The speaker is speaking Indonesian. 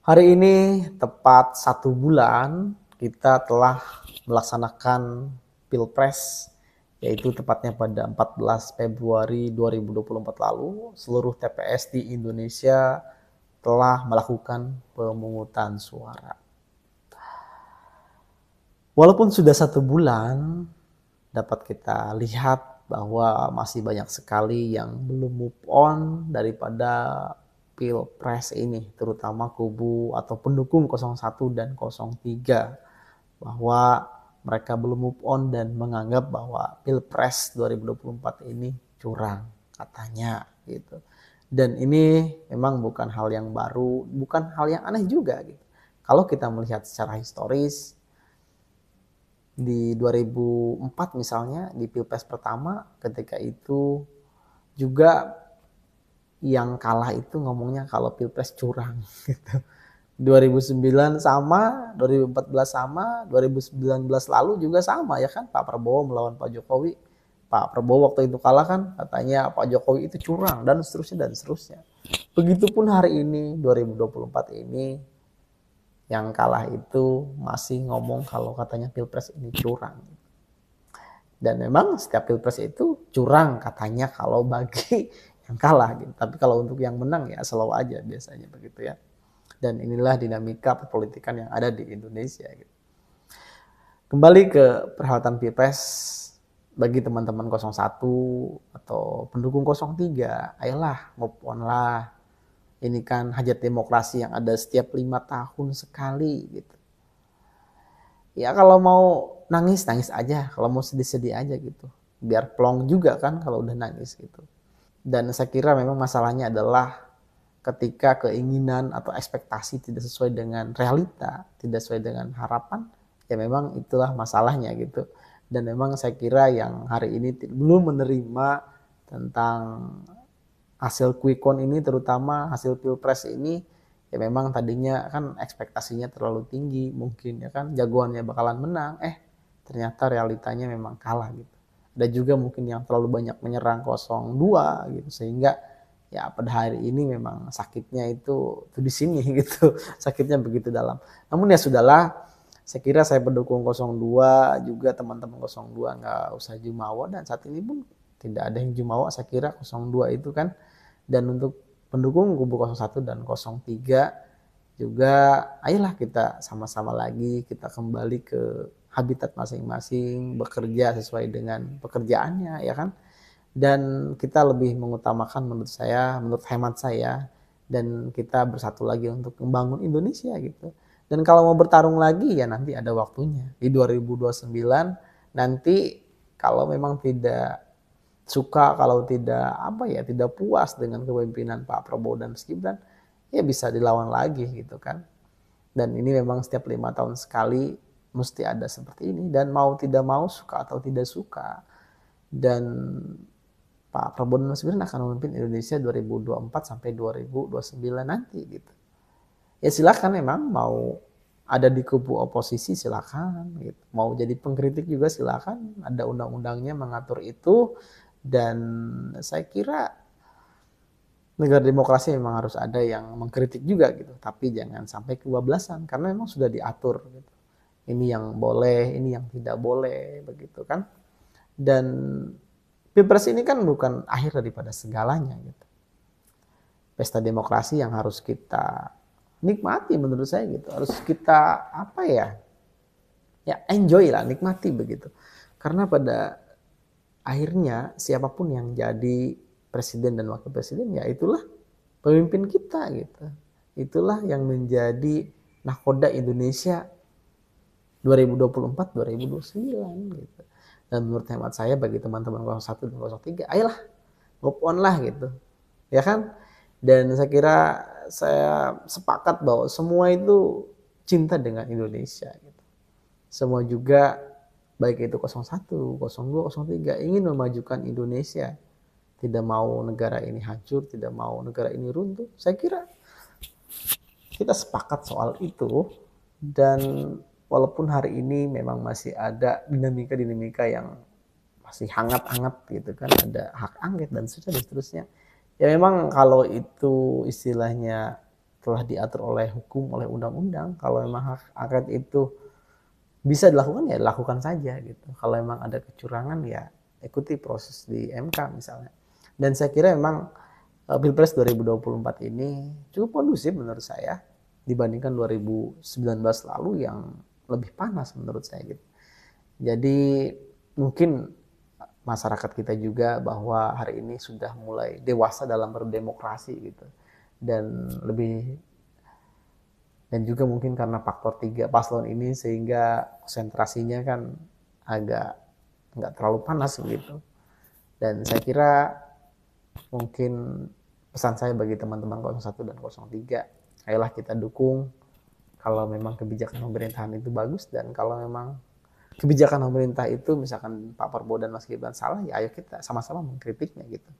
Hari ini tepat 1 bulan kita telah melaksanakan Pilpres, yaitu tepatnya pada 14 Februari 2024 lalu, seluruh TPS di Indonesia telah melakukan pemungutan suara. Walaupun sudah 1 bulan, dapat kita lihat bahwa masih banyak sekali yang belum move on daripada Pilpres ini, terutama kubu atau pendukung 01 dan 03, bahwa mereka belum move on dan menganggap bahwa Pilpres 2024 ini curang, katanya gitu. Dan ini memang bukan hal yang baru, bukan hal yang aneh juga gitu. Kalau kita melihat secara historis, di 2004 misalnya, di Pilpres pertama, ketika itu juga yang kalah itu ngomongnya kalau Pilpres curang gitu. 2009 sama, 2014 sama, 2019 lalu juga sama ya kan, Pak Prabowo melawan Pak Jokowi. Pak Prabowo waktu itu kalah kan, katanya Pak Jokowi itu curang dan seterusnya dan seterusnya. Begitupun hari ini 2024 ini, yang kalah itu masih ngomong kalau katanya Pilpres ini curang. Dan memang setiap Pilpres itu curang katanya kalau bagi yang kalah gitu. Tapi kalau untuk yang menang ya slow aja biasanya begitu ya. Dan inilah dinamika perpolitikan yang ada di Indonesia gitu. Kembali ke perhelatan Pilpres, bagi teman-teman 01 atau pendukung 03, ayolah move on lah. Ini kan hajat demokrasi yang ada setiap 5 tahun sekali gitu. Ya kalau mau nangis, nangis aja. Kalau mau sedih-sedih aja gitu. Biar plong juga kan kalau udah nangis gitu. Dan saya kira memang masalahnya adalah ketika keinginan atau ekspektasi tidak sesuai dengan realita, tidak sesuai dengan harapan, ya memang itulah masalahnya gitu. Dan memang saya kira yang hari ini belum menerima tentang hasil quick count ini, terutama hasil Pilpres ini, ya memang tadinya kan ekspektasinya terlalu tinggi, mungkin ya kan jagoannya bakalan menang, ternyata realitanya memang kalah gitu. Ada juga mungkin yang terlalu banyak menyerang 02 gitu, sehingga ya pada hari ini memang sakitnya itu tuh di sini gitu, sakitnya begitu dalam. Namun ya sudahlah, saya kira saya pendukung 02 juga, teman-teman 02 nggak usah jumawa, dan saat ini pun tidak ada yang jumawa saya kira 02 itu kan. Dan untuk pendukung kubu 01 dan 03 juga, ayolah kita sama-sama lagi, kita kembali ke habitat masing-masing, bekerja sesuai dengan pekerjaannya ya kan. Dan kita lebih mengutamakan menurut saya, menurut hemat saya, dan kita bersatu lagi untuk membangun Indonesia gitu. Dan kalau mau bertarung lagi ya nanti ada waktunya. Di 2029 nanti kalau memang tidak suka, kalau tidak tidak puas dengan kepemimpinan Pak Prabowo dan Mas Gibran, ya bisa dilawan lagi gitu kan. Dan ini memang setiap 5 tahun sekali mesti ada seperti ini, dan mau tidak mau, suka atau tidak suka, dan Pak Prabowo dan Mas Gibran akan memimpin Indonesia 2024 sampai 2029 nanti gitu. Ya silakan, memang mau ada di kubu oposisi silakan gitu. Mau jadi pengkritik juga silakan, ada undang-undangnya mengatur itu. Dan saya kira negara demokrasi memang harus ada yang mengkritik juga gitu, tapi jangan sampai kebablasan karena memang sudah diatur gitu. Ini yang boleh, ini yang tidak boleh begitu kan. Dan Pilpres ini kan bukan akhir daripada segalanya gitu. Pesta demokrasi yang harus kita nikmati menurut saya gitu. Harus kita ya enjoy lah, nikmati begitu. Karena pada akhirnya siapapun yang jadi presiden dan wakil presiden, ya itulah pemimpin kita gitu. Itulah yang menjadi nahkoda Indonesia 2024-2029 gitu. Dan menurut hemat saya, bagi teman-teman 01 dan 03, ayolah move on lah gitu. Ya kan? Dan saya kira saya sepakat bahwa semua itu cinta dengan Indonesia gitu. Semua juga, baik itu 01, 02, 03, ingin memajukan Indonesia. Tidak mau negara ini hancur, tidak mau negara ini runtuh. Saya kira kita sepakat soal itu. Dan walaupun hari ini memang masih ada dinamika-dinamika yang masih hangat-hangat gitu kan, ada hak angket dan seterusnya. Ya memang kalau itu istilahnya telah diatur oleh hukum, oleh undang-undang. Kalau memang hak angket itu bisa dilakukan, ya lakukan saja gitu. Kalau memang ada kecurangan, ya ikuti proses di MK misalnya. Dan saya kira memang Pilpres 2024 ini cukup kondusif menurut saya dibandingkan 2019 lalu yang lebih panas menurut saya gitu. Jadi mungkin masyarakat kita juga bahwa hari ini sudah mulai dewasa dalam berdemokrasi gitu. Dan juga mungkin karena faktor 3 paslon ini sehingga konsentrasinya kan agak nggak terlalu panas begitu. Dan saya kira mungkin pesan saya bagi teman-teman 01 dan 03, ayolah kita dukung kalau memang kebijakan pemerintahan itu bagus, dan kalau memang kebijakan pemerintah itu misalkan Pak Prabowo dan Mas Gibran salah, ya ayo kita sama-sama mengkritiknya gitu.